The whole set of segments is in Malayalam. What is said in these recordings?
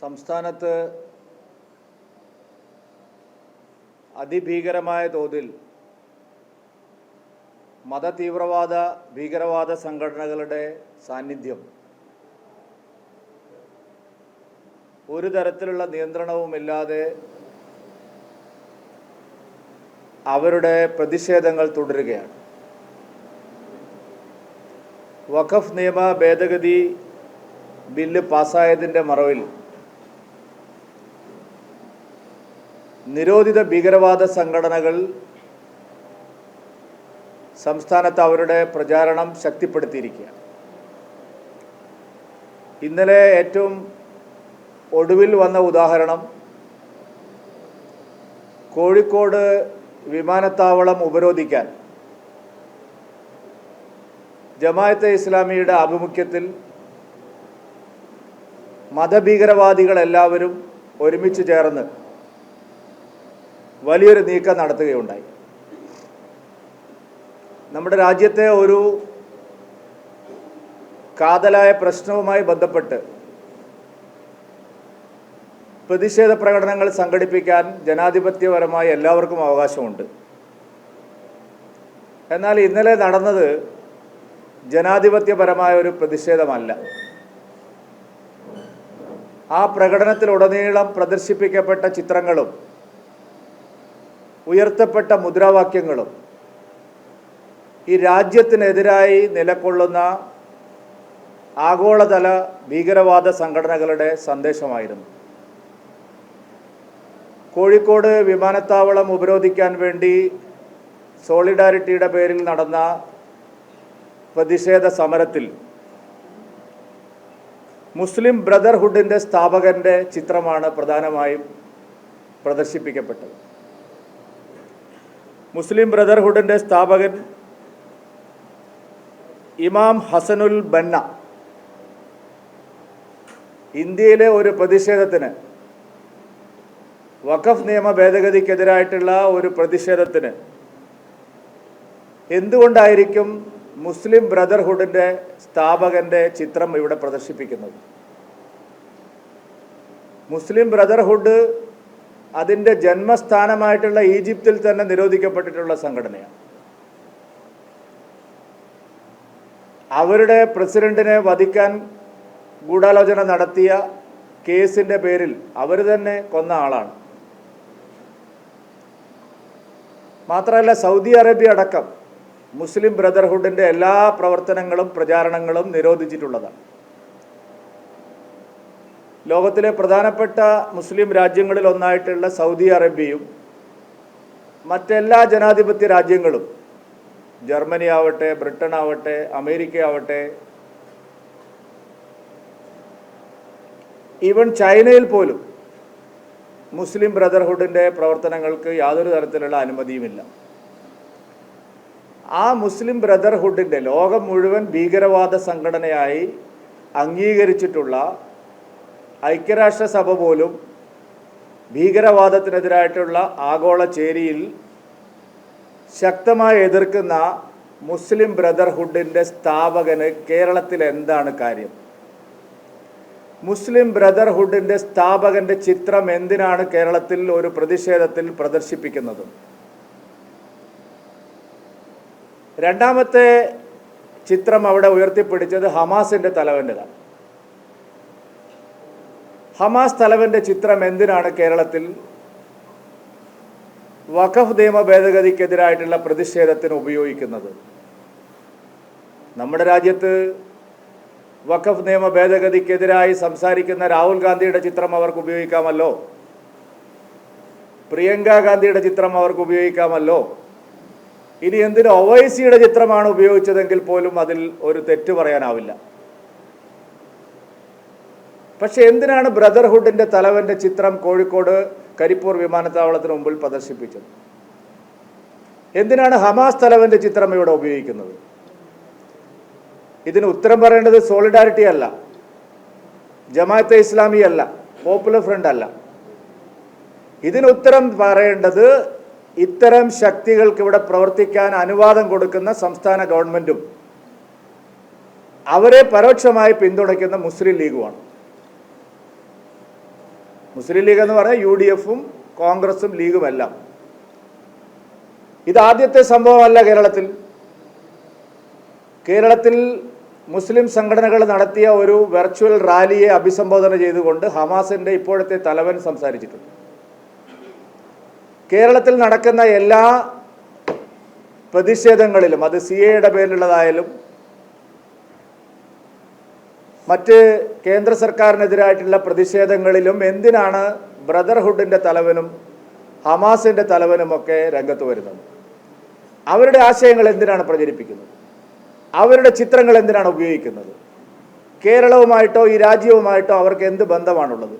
സംസ്ഥാനത്ത് അതിഭീകരമായ തോതിൽ മതതീവ്രവാദ ഭീകരവാദ സംഘടനകളുടെ സാന്നിധ്യം ഒരു തരത്തിലുള്ള നിയന്ത്രണവുമില്ലാതെ അവരുടെ പ്രതിഷേധങ്ങൾ തുടരുകയാണ്. വഖഫ് നിയമ ഭേദഗതി ബില്ല് പാസ്സായതിൻ്റെ മറവിൽ നിരോധിത ഭീകരവാദ സംഘടനകൾ സംസ്ഥാനത്ത് അവരുടെ പ്രചാരണം ശക്തിപ്പെടുത്തിയിരിക്കുകയാണ്. ഇന്നലെ ഏറ്റവും ഒടുവിൽ വന്ന ഉദാഹരണം കോഴിക്കോട് വിമാനത്താവളം ഉപരോധിക്കാൻ ജമാഅത്തെ ഇസ്ലാമിയുടെ ആഭിമുഖ്യത്തിൽ മതഭീകരവാദികളെല്ലാവരും ഒരുമിച്ച് ചേർന്ന് വലിയൊരു നീക്കം നടത്തുകയുണ്ടായി. നമ്മുടെ രാജ്യത്തെ ഒരു കാതലായ പ്രശ്നവുമായി ബന്ധപ്പെട്ട് പ്രതിഷേധ പ്രകടനങ്ങൾ സംഘടിപ്പിക്കാൻ ജനാധിപത്യപരമായി എല്ലാവർക്കും അവകാശമുണ്ട്. എന്നാൽ ഇന്നലെ നടന്നത് ജനാധിപത്യപരമായ ഒരു പ്രതിഷേധമല്ല. ആ പ്രകടനത്തിലുടനീളം പ്രദർശിപ്പിക്കപ്പെട്ട ചിത്രങ്ങളും ഉയർത്തപ്പെട്ട മുദ്രാവാക്യങ്ങളും ഈ രാജ്യത്തിനെതിരായി നിലകൊള്ളുന്ന ആഗോളതല ഭീകരവാദ സംഘടനകളുടെ സന്ദേശമായിരുന്നു. കോഴിക്കോട് വിമാനത്താവളം ഉപരോധിക്കാൻ വേണ്ടി സോളിഡാരിറ്റിയുടെ പേരിൽ നടന്ന പ്രതിഷേധ സമരത്തിൽ മുസ്ലിം ബ്രദർഹുഡിൻ്റെ സ്ഥാപകൻ്റെ ചിത്രമാണ് പ്രധാനമായും പ്രദർശിപ്പിക്കപ്പെട്ടത്. മുസ്ലിം ബ്രദർഹുഡിൻ്റെ സ്ഥാപകൻ ഇമാം ഹസനുൽ ബന്ന ഇന്ത്യയിലെ ഒരു പ്രതിഷേധത്തിന്, വഖഫ് നിയമ ഭേദഗതിക്കെതിരായിട്ടുള്ള ഒരു പ്രതിഷേധത്തിന് എന്തുകൊണ്ടായിരിക്കും മുസ്ലിം ബ്രദർഹുഡിൻ്റെ സ്ഥാപകൻ്റെ ചിത്രം ഇവിടെ പ്രദർശിപ്പിക്കുന്നത്? മുസ്ലിം ബ്രദർഹുഡ് അതിൻ്റെ ജന്മസ്ഥാനമായിട്ടുള്ള ഈജിപ്തിൽ തന്നെ നിരോധിക്കപ്പെട്ടിട്ടുള്ള സംഘടനയാണ്. അവരുടെ പ്രസിഡന്റിനെ വധിക്കാൻ ഗൂഢാലോചന നടത്തിയ കേസിൻ്റെ പേരിൽ അവർ തന്നെ കൊന്ന ആളാണ്. മാത്രമല്ല, സൗദി അറേബ്യ അടക്കം മുസ്ലിം ബ്രദർഹുഡിൻ്റെ എല്ലാ പ്രവർത്തനങ്ങളും പ്രചാരണങ്ങളും നിരോധിച്ചിട്ടുള്ളതാണ്. ലോകത്തിലെ പ്രധാനപ്പെട്ട മുസ്ലിം രാജ്യങ്ങളിൽ ഒന്നായിട്ടുള്ള സൗദി അറേബ്യയും മറ്റെല്ലാ ജനാധിപത്യ രാജ്യങ്ങളും, ജർമ്മനി ആവട്ടെ, ബ്രിട്ടൻ ആവട്ടെ, അമേരിക്ക ആവട്ടെ, ഈവൻ ചൈനയിൽ പോലും മുസ്ലിം ബ്രദർഹുഡിൻ്റെ പ്രവർത്തനങ്ങൾക്ക് യാതൊരു തരത്തിലുള്ള അനുമതിയുമില്ല. ആ മുസ്ലിം ബ്രദർഹുഡിൻ്റെ ലോകം മുഴുവൻ ഭീകരവാദ സംഘടനയായി അംഗീകരിച്ചിട്ടുള്ള ഐക്യരാഷ്ട്രസഭ പോലും ഭീകരവാദത്തിനെതിരായിട്ടുള്ള ആഗോള ചേരിയിൽ ശക്തമായി എതിർക്കുന്ന മുസ്ലിം ബ്രദർഹുഡിൻ്റെ സ്ഥാപകന് കേരളത്തിൽ എന്താണ് കാര്യം? മുസ്ലിം ബ്രദർഹുഡിൻ്റെ സ്ഥാപകൻ്റെ ചിത്രം എന്തിനാണ് കേരളത്തിൽ ഒരു പ്രതിഷേധത്തിൽ പ്രദർശിപ്പിക്കുന്നത്? രണ്ടാമത്തെ ചിത്രം അവിടെ ഉയർത്തിപ്പിടിച്ചത് ഹമാസിൻ്റെ തലവൻ്റെതാണ്. ഹമാസ് തലവൻ്റെ ചിത്രം എന്തിനാണ് കേരളത്തിൽ വഖഫ് നിയമ ഭേദഗതിക്കെതിരായിട്ടുള്ള പ്രതിഷേധത്തിന് ഉപയോഗിക്കുന്നത്? നമ്മുടെ രാജ്യത്ത് വഖഫ് നിയമ ഭേദഗതിക്കെതിരായി സംസാരിക്കുന്ന രാഹുൽ ഗാന്ധിയുടെ ചിത്രം അവർക്ക് ഉപയോഗിക്കാമല്ലോ, പ്രിയങ്ക ഗാന്ധിയുടെ ചിത്രം അവർക്ക് ഉപയോഗിക്കാമല്ലോ. ഇനി എന്തിന് ഒവൈസിയുടെ ചിത്രമാണ് ഉപയോഗിച്ചതെങ്കിൽ പോലും അതിൽ ഒരു തെറ്റ് പറയാനാവില്ല. പക്ഷെ എന്തിനാണ് ബ്രദർഹുഡിൻ്റെ തലവൻ്റെ ചിത്രം കോഴിക്കോട് കരിപ്പൂർ വിമാനത്താവളത്തിന് മുമ്പിൽ പ്രദർശിപ്പിച്ചത്? എന്തിനാണ് ഹമാസ് തലവൻ്റെ ചിത്രം ഇവിടെ ഉപയോഗിക്കുന്നത്? ഇതിന് ഉത്തരം പറയേണ്ടത് സോളിഡാരിറ്റി അല്ല, ജമാഅത്തെ ഇസ്ലാമി അല്ല, പോപ്പുലർ ഫ്രണ്ട് അല്ല. ഇതിന് ഉത്തരം പറയേണ്ടത് ഇത്തരം ശക്തികൾക്ക് ഇവിടെ പ്രവർത്തിക്കാൻ അനുവാദം കൊടുക്കുന്ന സംസ്ഥാന ഗവൺമെൻറ്റും അവരെ പരോക്ഷമായി പിന്തുണയ്ക്കുന്ന മുസ്ലിം ലീഗുമാണ്. മുസ്ലിം ലീഗ് എന്ന് പറഞ്ഞാൽ UDF-ഉം കോൺഗ്രസും ലീഗുമെല്ലാം. ഇതാദ്യത്തെ സംഭവമല്ല കേരളത്തിൽ. കേരളത്തിൽ മുസ്ലിം സംഘടനകൾ നടത്തിയ ഒരു വെർച്വൽ റാലിയെ അഭിസംബോധന ചെയ്തുകൊണ്ട് ഹമാസിൻ്റെ ഇപ്പോഴത്തെ തലവൻ സംസാരിച്ചിട്ടുണ്ട്. കേരളത്തിൽ നടക്കുന്ന എല്ലാ പ്രതിഷേധങ്ങളിലും, അത് CAയുടെ പേരിലുള്ളതായാലും മറ്റ് കേന്ദ്ര സർക്കാരിനെതിരായിട്ടുള്ള പ്രതിഷേധങ്ങളിലും എന്തിനാണ് ബ്രദർഹുഡിൻ്റെ തലവനും ഹമാസിൻ്റെ തലവനുമൊക്കെ രംഗത്ത് വരുന്നത്? അവരുടെ ആശയങ്ങൾ എന്തിനാണ് പ്രചരിപ്പിക്കുന്നത്? അവരുടെ ചിത്രങ്ങൾ എന്തിനാണ് ഉപയോഗിക്കുന്നത്? കേരളവുമായിട്ടോ ഈ രാജ്യവുമായിട്ടോ അവർക്ക് എന്ത് ബന്ധമാണുള്ളത്?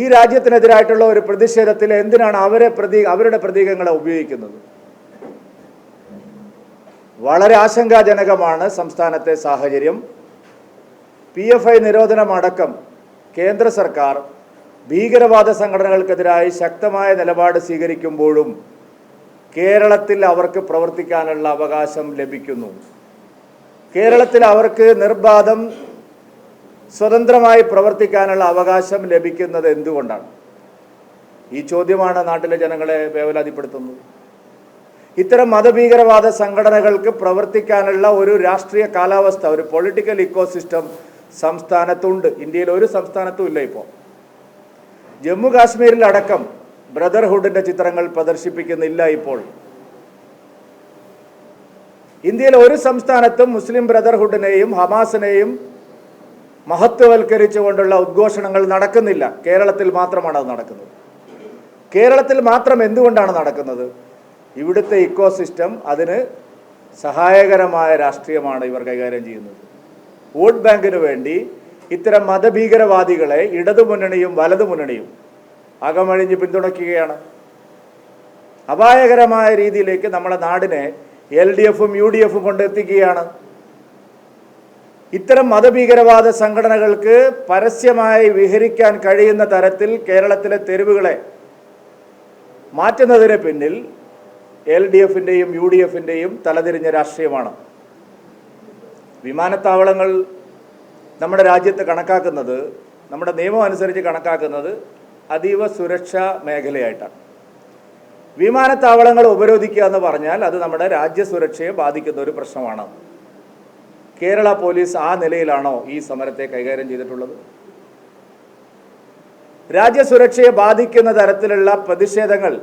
ഈ രാജ്യത്തിനെതിരായിട്ടുള്ള ഒരു പ്രതിഷേധത്തിൽ എന്തിനാണ് അവരുടെ പ്രതീകങ്ങളെ ഉപയോഗിക്കുന്നത്? വളരെ ആശങ്കാജനകമാണ് സംസ്ഥാനത്തെ സാഹചര്യം. PFI നിരോധനമടക്കം കേന്ദ്ര സർക്കാർ ഭീകരവാദ സംഘടനകൾക്കെതിരായി ശക്തമായ നിലപാട് സ്വീകരിക്കുമ്പോഴും കേരളത്തിൽ അവർക്ക് പ്രവർത്തിക്കാനുള്ള അവകാശം ലഭിക്കുന്നു. കേരളത്തിൽ അവർക്ക് നിർബാധം സ്വതന്ത്രമായി പ്രവർത്തിക്കാനുള്ള അവകാശം ലഭിക്കുന്നത് എന്തുകൊണ്ടാണ്? ഈ ചോദ്യമാണ് നാട്ടിലെ ജനങ്ങളെ വേവലാതിപ്പെടുത്തുന്നത്. ഇത്തരം മതഭീകരവാദ സംഘടനകൾക്ക് പ്രവർത്തിക്കാനുള്ള ഒരു രാഷ്ട്രീയ കാലാവസ്ഥ, ഒരു പൊളിറ്റിക്കൽ ഇക്കോസിസ്റ്റം സംസ്ഥാനത്തുണ്ട്. ഇന്ത്യയിൽ ഒരു സംസ്ഥാനത്തും ഇല്ല. ഇപ്പോൾ ജമ്മു കാശ്മീരിലടക്കം ബ്രദർഹുഡിൻ്റെ ചിത്രങ്ങൾ പ്രദർശിപ്പിക്കുന്നില്ല. ഇപ്പോൾ ഇന്ത്യയിലെ ഒരു സംസ്ഥാനത്തും മുസ്ലിം ബ്രദർഹുഡിനെയും ഹമാസിനെയും മഹത്വവൽക്കരിച്ചുകൊണ്ടുള്ള ഉദ്ഘോഷണങ്ങൾ നടക്കുന്നില്ല. കേരളത്തിൽ മാത്രമാണ് അത് നടക്കുന്നത്. കേരളത്തിൽ മാത്രം എന്തുകൊണ്ടാണ് നടക്കുന്നത്? ഇവിടുത്തെ ഇക്കോസിസ്റ്റം അതിന് സഹായകരമായ രാഷ്ട്രീയമാണ് ഇവർ കൈകാര്യം ചെയ്യുന്നത്. വോട്ട് ബാങ്കിന് വേണ്ടി ഇത്തരം മതഭീകരവാദികളെ ഇടതുമുന്നണിയും വലതുമുന്നണിയും അകമഴിഞ്ഞ് പിന്തുണയ്ക്കുകയാണ്. അപായകരമായ രീതിയിലേക്ക് നമ്മുടെ നാടിനെ LDF-ഉം UDF-ഉം കൊണ്ടെത്തിക്കുകയാണ്. ഇത്തരം മതഭീകരവാദ സംഘടനകൾക്ക് പരസ്യമായി വിഹരിക്കാൻ കഴിയുന്ന തരത്തിൽ കേരളത്തിലെ തെരുവുകളെ മാറ്റുന്നതിന് പിന്നിൽ LDF-ൻ്റെയും UDF-ൻ്റെയും തലതിരിഞ്ഞ രാഷ്ട്രീയമാണ്. വിമാനത്താവളങ്ങൾ നമ്മുടെ രാജ്യത്ത് കണക്കാക്കുന്നത്, നമ്മുടെ നിയമം അനുസരിച്ച് കണക്കാക്കുന്നത് അതീവ സുരക്ഷാ മേഖലയായിട്ടാണ്. വിമാനത്താവളങ്ങൾ ഉപരോധിക്കുക എന്ന് പറഞ്ഞാൽ അത് നമ്മുടെ രാജ്യസുരക്ഷയെ ബാധിക്കുന്ന ഒരു പ്രശ്നമാണ്. കേരള പോലീസ് ആ നിലയിലാണോ ഈ സമരത്തെ കൈകാര്യം ചെയ്തിട്ടുള്ളത്? രാജ്യസുരക്ഷയെ ബാധിക്കുന്ന തരത്തിലുള്ള പ്രതിഷേധങ്ങൾ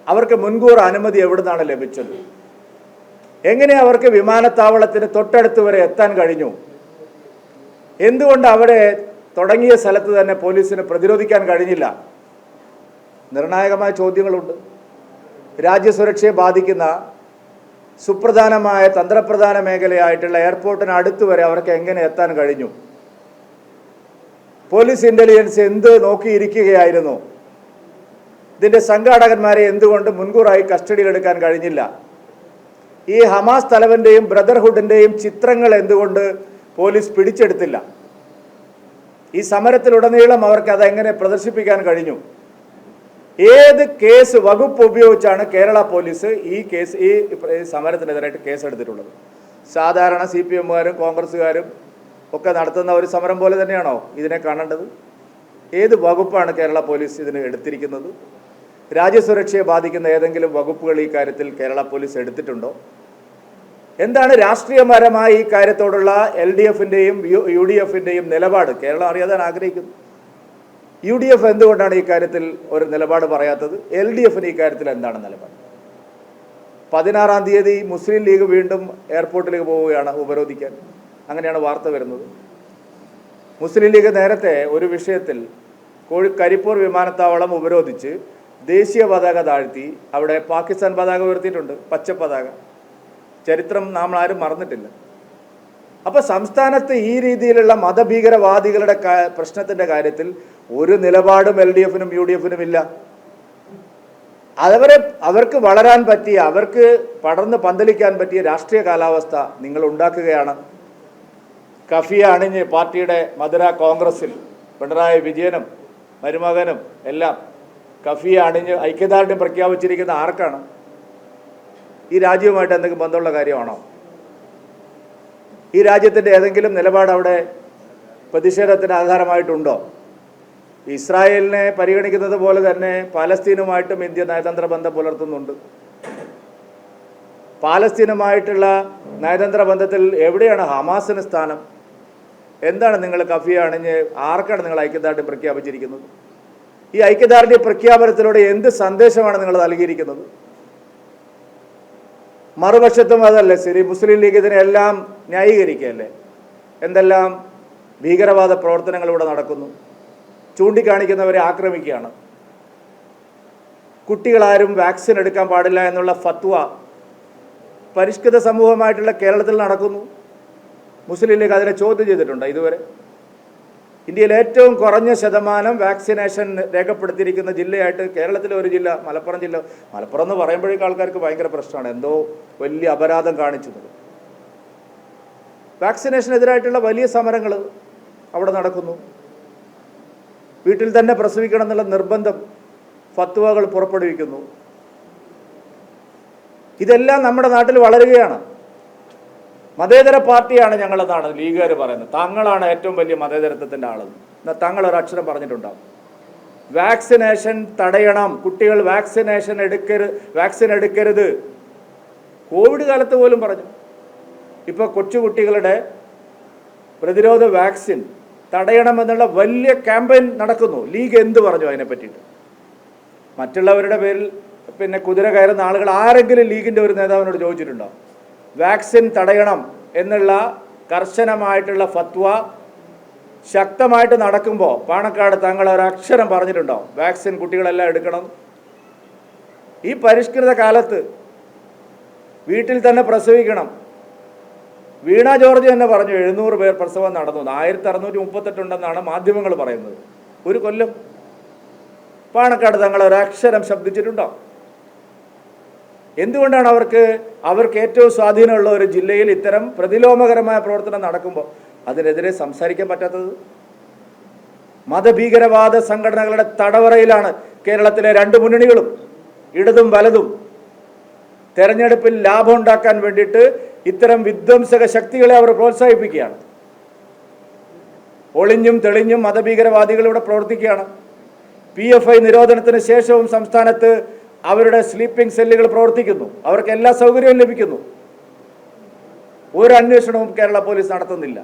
അവർക്ക് മുൻകൂർ അനുമതി എവിടുന്നാണ് ലഭിച്ചത്? എങ്ങനെ അവർക്ക് വിമാനത്താവളത്തിന് തൊട്ടടുത്ത് വരെ എത്താൻ കഴിഞ്ഞു? എന്തുകൊണ്ട് അവിടെ തുടങ്ങിയ സ്ഥലത്ത് തന്നെ പോലീസിന് പ്രതിരോധിക്കാൻ കഴിഞ്ഞില്ല? നിർണായകമായ ചോദ്യങ്ങളുണ്ട്. രാജ്യസുരക്ഷയെ ബാധിക്കുന്ന സുപ്രധാനമായ തന്ത്രപ്രധാന മേഖലയായിട്ടുള്ള എയർപോർട്ടിന് അടുത്ത് വരെ അവർക്ക് എങ്ങനെ എത്താൻ കഴിഞ്ഞു? പോലീസ് ഇന്റലിജൻസ് എന്ത് നോക്കിയിരിക്കുകയായിരുന്നു? ഇതിൻ്റെ സംഘാടകന്മാരെ എന്തുകൊണ്ട് മുൻകൂറായി കസ്റ്റഡിയിലെടുക്കാൻ കഴിഞ്ഞില്ല? ഈ ഹമാസ് തലവൻ്റെയും ബ്രദർഹുഡിൻ്റെയും ചിത്രങ്ങൾ എന്തുകൊണ്ട് പോലീസ് പിടിച്ചെടുത്തില്ല? ഈ സമരത്തിലുടനീളം അവർക്ക് അതെങ്ങനെ പ്രദർശിപ്പിക്കാൻ കഴിഞ്ഞു? ഏത് കേസ് വകുപ്പ് ഉപയോഗിച്ചാണ് കേരള പോലീസ് ഈ സമരത്തിനെതിരായിട്ട് കേസെടുത്തിട്ടുള്ളത്? സാധാരണ CPM-കാരും കോൺഗ്രസ്സുകാരും ഒക്കെ നടത്തുന്ന ഒരു സമരം പോലെ തന്നെയാണോ ഇതിനെ കാണേണ്ടത്? ഏത് വകുപ്പാണ് കേരള പോലീസ് ഇതിന് എടുത്തിരിക്കുന്നത്? രാജ്യസുരക്ഷയെ ബാധിക്കുന്ന ഏതെങ്കിലും വകുപ്പുകൾ ഈ കാര്യത്തിൽ കേരള പോലീസ് എടുത്തിട്ടുണ്ടോ? എന്താണ് രാഷ്ട്രീയപരമായി ഈ കാര്യത്തോടുള്ള LDF-ൻ്റെയും UDF-ൻ്റെയും നിലപാട് കേരളം അറിയാൻ ആഗ്രഹിക്കുന്നു. UDF എന്തുകൊണ്ടാണ് ഈ കാര്യത്തിൽ ഒരു നിലപാട് പറയാത്തത്? LDF-ന് ഈ കാര്യത്തിൽ എന്താണ് നിലപാട്? 16-ാം തീയതി മുസ്ലിം ലീഗ് വീണ്ടും എയർപോർട്ടിലേക്ക് പോവുകയാണ് ഉപരോധിക്കാൻ. അങ്ങനെയാണ് വാർത്ത വരുന്നത്. മുസ്ലിം ലീഗ് നേരത്തെ ഒരു വിഷയത്തിൽ കരിപ്പൂർ വിമാനത്താവളം ഉപരോധിച്ച് ദേശീയ പതാക താഴ്ത്തി അവിടെ പാകിസ്ഥാൻ പതാക ഉയർത്തിയിട്ടുണ്ട്, പച്ച പതാക. ചരിത്രം നാം ആരും മറന്നിട്ടില്ല. അപ്പോൾ സംസ്ഥാനത്ത് ഈ രീതിയിലുള്ള മതഭീകരവാദികളുടെ പ്രശ്നത്തിൻ്റെ കാര്യത്തിൽ ഒരു നിലപാടും LDF-നും UDF-നും ഇല്ല. അവർക്ക് വളരാൻ പറ്റിയ, അവർക്ക് പടർന്ന് പന്തലിക്കാൻ പറ്റിയ രാഷ്ട്രീയ കാലാവസ്ഥ നിങ്ങൾ ഉണ്ടാക്കുകയാണ്. കഫിയ അണിഞ്ഞ് പാർട്ടിയുടെ മധുര കോൺഗ്രസിൽ പിണറായി വിജയനും മരുമകനും എല്ലാം കഫിയ അണിഞ്ഞ് ഐക്യദാർഢ്യം പ്രഖ്യാപിച്ചിരിക്കുന്ന ആർക്കാണ്? ഈ രാജ്യവുമായിട്ട് എന്തെങ്കിലും ബന്ധമുള്ള കാര്യമാണോ? ഈ രാജ്യത്തിൻ്റെ ഏതെങ്കിലും നിലപാട് അവിടെ പ്രതിഷേധത്തിന് ആധാരമായിട്ടുണ്ടോ? ഇസ്രായേലിനെ പരിഗണിക്കുന്നത് പോലെ തന്നെ പാലസ്തീനുമായിട്ടും ഇന്ത്യ നയതന്ത്ര ബന്ധം പുലർത്തുന്നുണ്ട്. പാലസ്തീനുമായിട്ടുള്ള നയതന്ത്ര ബന്ധത്തിൽ എവിടെയാണ് ഹമാസിന് സ്ഥാനം? എന്താണ് നിങ്ങൾ കഫിയ അണിഞ്ഞ് ആർക്കാണ് നിങ്ങൾ ഐക്യദാർഢ്യം പ്രഖ്യാപിച്ചിരിക്കുന്നത്? ഈ ഐക്യദാർഢ്യ പ്രഖ്യാപനത്തിലൂടെ എന്ത് സന്ദേശമാണ് നിങ്ങൾ നൽകിയിരിക്കുന്നത്? മറുപക്ഷത്തും അതല്ലേ ശരി, മുസ്ലിം ലീഗ് ഇതിനെല്ലാം ന്യായീകരിക്കുകയല്ലേ? എന്തെല്ലാം ഭീകരവാദ പ്രവർത്തനങ്ങൾ ഇവിടെ നടക്കുന്നു, ചൂണ്ടിക്കാണിക്കുന്നവരെ ആക്രമിക്കുകയാണ്. കുട്ടികളാരും വാക്സിൻ എടുക്കാൻ പാടില്ല എന്നുള്ള ഫത്വ പരിഷ്കൃത സമൂഹമായിട്ടുള്ള കേരളത്തിൽ നടക്കുന്നു. മുസ്ലിം ലീഗ് അതിനെ ചോദ്യം ചെയ്തിട്ടുണ്ട് ഇതുവരെ? ഇന്ത്യയിൽ ഏറ്റവും കുറഞ്ഞ ശതമാനം വാക്സിനേഷൻ രേഖപ്പെടുത്തിയിരിക്കുന്ന ജില്ലയായിട്ട് കേരളത്തിലെ ഒരു ജില്ല മലപ്പുറം ജില്ല. മലപ്പുറം എന്ന് പറയുമ്പോഴേക്കും ആൾക്കാർക്ക് ഭയങ്കര പ്രശ്നമാണ്, എന്തോ വലിയ അപരാധം കാണിച്ചത്. വാക്സിനേഷനെതിരായിട്ടുള്ള വലിയ സമരങ്ങൾ അവിടെ നടക്കുന്നു. വീട്ടിൽ തന്നെ പ്രസവിക്കണം എന്നുള്ള നിർബന്ധം ഫത്വകൾ പുറപ്പെടുവിക്കുന്നു. ഇതെല്ലാം നമ്മുടെ നാട്ടിൽ വളരുകയാണ്. മതേതര പാർട്ടിയാണ് ഞങ്ങളെന്നാണ് ലീഗുകാർ പറയുന്നത്. തങ്ങളാണ് ഏറ്റവും വലിയ മതേതരത്വത്തിൻ്റെ ആളെന്ന്. എന്നാൽ തങ്ങൾ ഒരക്ഷരം പറഞ്ഞിട്ടുണ്ടാവും. വാക്സിനേഷൻ തടയണം, കുട്ടികൾ വാക്സിൻ എടുക്കരുത്. കോവിഡ് കാലത്ത് പോലും പറഞ്ഞു. ഇപ്പോൾ കൊച്ചുകുട്ടികളുടെ പ്രതിരോധ വാക്സിൻ തടയണമെന്നുള്ള വലിയ ക്യാമ്പയിൻ നടക്കുന്നു. ലീഗ് എന്ത് പറഞ്ഞു അതിനെ പറ്റിയിട്ട്? മറ്റുള്ളവരുടെ പേരിൽ പിന്നെ കുതിര കയറുന്ന ആളുകൾ ആരെങ്കിലും ലീഗിൻ്റെ ഒരു നേതാവിനോട് ചോദിച്ചിട്ടുണ്ടോ? വാക്സിൻ തടയണം എന്നുള്ള കർശനമായിട്ടുള്ള ഫത്വ ശക്തമായിട്ട് നടക്കുമ്പോൾ പാണക്കാട് തങ്ങൾ ഒരക്ഷരം പറഞ്ഞിട്ടുണ്ടോ വാക്സിൻ കുട്ടികളെല്ലാം എടുക്കണം? ഈ പരിഷ്കൃത കാലത്ത് വീട്ടിൽ തന്നെ പ്രസവിക്കണം. വീണ ജോർജ് തന്നെ പറഞ്ഞു 700 പേർ പ്രസവം നടന്നു, 1638 ഉണ്ടെന്നാണ് മാധ്യമങ്ങൾ പറയുന്നത്. ഒരു കൊല്ലം. പാണക്കാട് തങ്ങൾ ഒരക്ഷരം ശബ്ദിച്ചിട്ടുണ്ടോ? എന്തുകൊണ്ടാണ് അവർക്ക് ഏറ്റവും സ്വാധീനമുള്ള ഒരു ജില്ലയിൽ ഇത്തരം പ്രതിലോമകരമായ പ്രവർത്തനം നടക്കുമ്പോൾ അതിനെതിരെ സംസാരിക്കാൻ പറ്റാത്തത്? മതഭീകരവാദ സംഘടനകളുടെ തടവറയിലാണ് കേരളത്തിലെ രണ്ട് മുന്നണികളും, ഇടതും വലതും. തെരഞ്ഞെടുപ്പിൽ ലാഭം ഉണ്ടാക്കാൻ വേണ്ടിയിട്ട് ഇത്തരം വിധ്വംസക ശക്തികളെ അവർ പ്രോത്സാഹിപ്പിക്കുകയാണ്. ഒളിഞ്ഞും തെളിഞ്ഞും മതഭീകരവാദികൾ ഇവിടെ പ്രവർത്തിക്കുകയാണ്. PFI നിരോധനത്തിന് ശേഷവും സംസ്ഥാനത്ത് അവരുടെ സ്ലീപ്പിംഗ് സെല്ലുകൾ പ്രവർത്തിക്കുന്നു. അവർക്ക് എല്ലാ സൗകര്യവും ലഭിക്കുന്നു. ഒരു അന്വേഷണവും കേരള പോലീസ് നടത്തുന്നില്ല.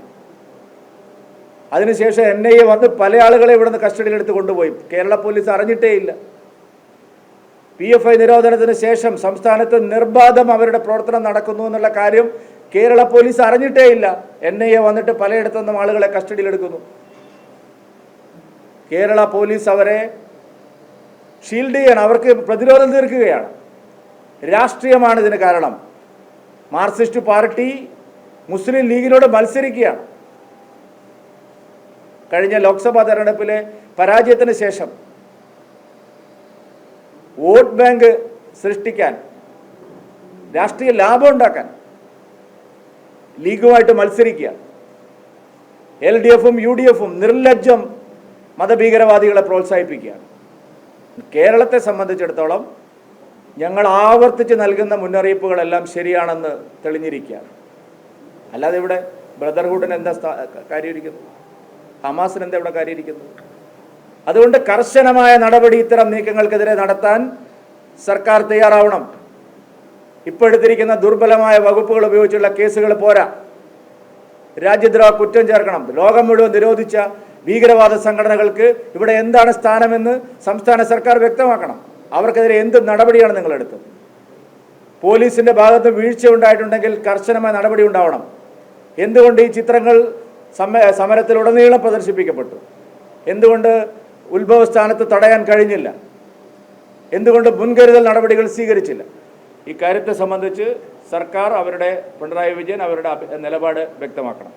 അതിനുശേഷം NIA വന്ന് പല ആളുകളെ ഇവിടുന്ന് കസ്റ്റഡിയിലെടുത്ത് കൊണ്ടുപോയി. കേരള പോലീസ് അറിഞ്ഞിട്ടേ ഇല്ല. PFI നിരോധനത്തിന് ശേഷം സംസ്ഥാനത്ത് നിർബാധം അവരുടെ പ്രവർത്തനം നടക്കുന്നു എന്നുള്ള കാര്യം കേരള പോലീസ് അറിഞ്ഞിട്ടേ ഇല്ല. NIA വന്നിട്ട് പലയിടത്തുനിന്നും ആളുകളെ കസ്റ്റഡിയിലെടുക്കുന്നു. കേരള പോലീസ് അവരെ ഷീൽഡ് ചെയ്യാൻ, അവർക്ക് പ്രതിരോധം തീർക്കുകയാണ്. രാഷ്ട്രീയമാണ് ഇതിന് കാരണം. മാർക്സിസ്റ്റ് പാർട്ടി മുസ്ലിം ലീഗിനോട് മത്സരിക്കുകയാണ്. കഴിഞ്ഞ ലോക്സഭാ തെരഞ്ഞെടുപ്പിലെ പരാജയത്തിന് ശേഷം വോട്ട് ബാങ്ക് സൃഷ്ടിക്കാൻ, രാഷ്ട്രീയ ലാഭം ഉണ്ടാക്കാൻ ലീഗുമായിട്ട് മത്സരിക്കുക. LDFും UDFും നിർലജ്ജം മതഭീകരവാദികളെ പ്രോത്സാഹിപ്പിക്കുകയാണ്. കേരളത്തെ സംബന്ധിച്ചിടത്തോളം ഞങ്ങൾ ആവർത്തിച്ച് നൽകുന്ന മുന്നറിയിപ്പുകളെല്ലാം ശരിയാണെന്ന് തെളിഞ്ഞിരിക്കുകയാണ്. അല്ലാതെ ഇവിടെ ബ്രദർഹുഡിന് എന്താ കാര്യമിരിക്കുന്നു? ഹമാസിന് എന്താ ഇവിടെ കാര്യമിരിക്കുന്നത്? അതുകൊണ്ട് കർശനമായ നടപടി ഇത്തരം നീക്കങ്ങൾക്കെതിരെ നടത്താൻ സർക്കാർ തയ്യാറാവണം. ഇപ്പോൾ എടുത്തിരിക്കുന്ന ദുർബലമായ വകുപ്പുകൾ ഉപയോഗിച്ചുള്ള കേസുകൾ പോരാ. രാജ്യദ്രോഹ കുറ്റം ചേർക്കണം. ലോകം മുഴുവൻ നിരോധിച്ച ഭീകരവാദ സംഘടനകൾക്ക് ഇവിടെ എന്താണ് സ്ഥാനമെന്ന് സംസ്ഥാന സർക്കാർ വ്യക്തമാക്കണം. അവർക്കെതിരെ എന്ത് നടപടിയാണ് നിങ്ങളെടുത്തത്? പോലീസിൻ്റെ ഭാഗത്ത് വീഴ്ച ഉണ്ടായിട്ടുണ്ടെങ്കിൽ കർശനമായ നടപടി ഉണ്ടാവണം. എന്തുകൊണ്ട് ഈ ചിത്രങ്ങൾ സമരത്തിലുടനീളം പ്രദർശിപ്പിക്കപ്പെട്ടു? എന്തുകൊണ്ട് ഉത്ഭവസ്ഥാനത്ത് തടയാൻ കഴിഞ്ഞില്ല? എന്തുകൊണ്ട് മുൻകരുതൽ നടപടികൾ സ്വീകരിച്ചില്ല? ഈ കാര്യത്തെ സംബന്ധിച്ച് സർക്കാർ പിണറായി വിജയൻ അവരുടെ നിലപാട് വ്യക്തമാക്കണം.